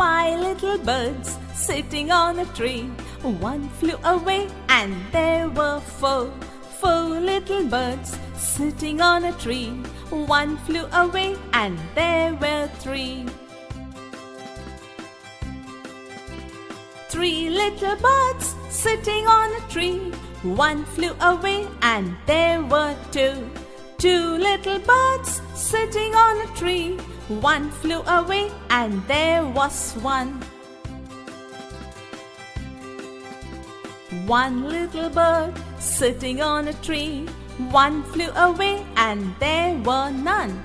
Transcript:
5 little birds sitting on a tree. One flew away and there were 4. 4 little birds sitting on a tree. One flew away and there were 3. 3 little birds sitting on a tree. One flew away and there were 2. 2 little birds sitting on a tree. One flew away and there was 1. 1 little bird sitting on a tree. One flew away and there were none.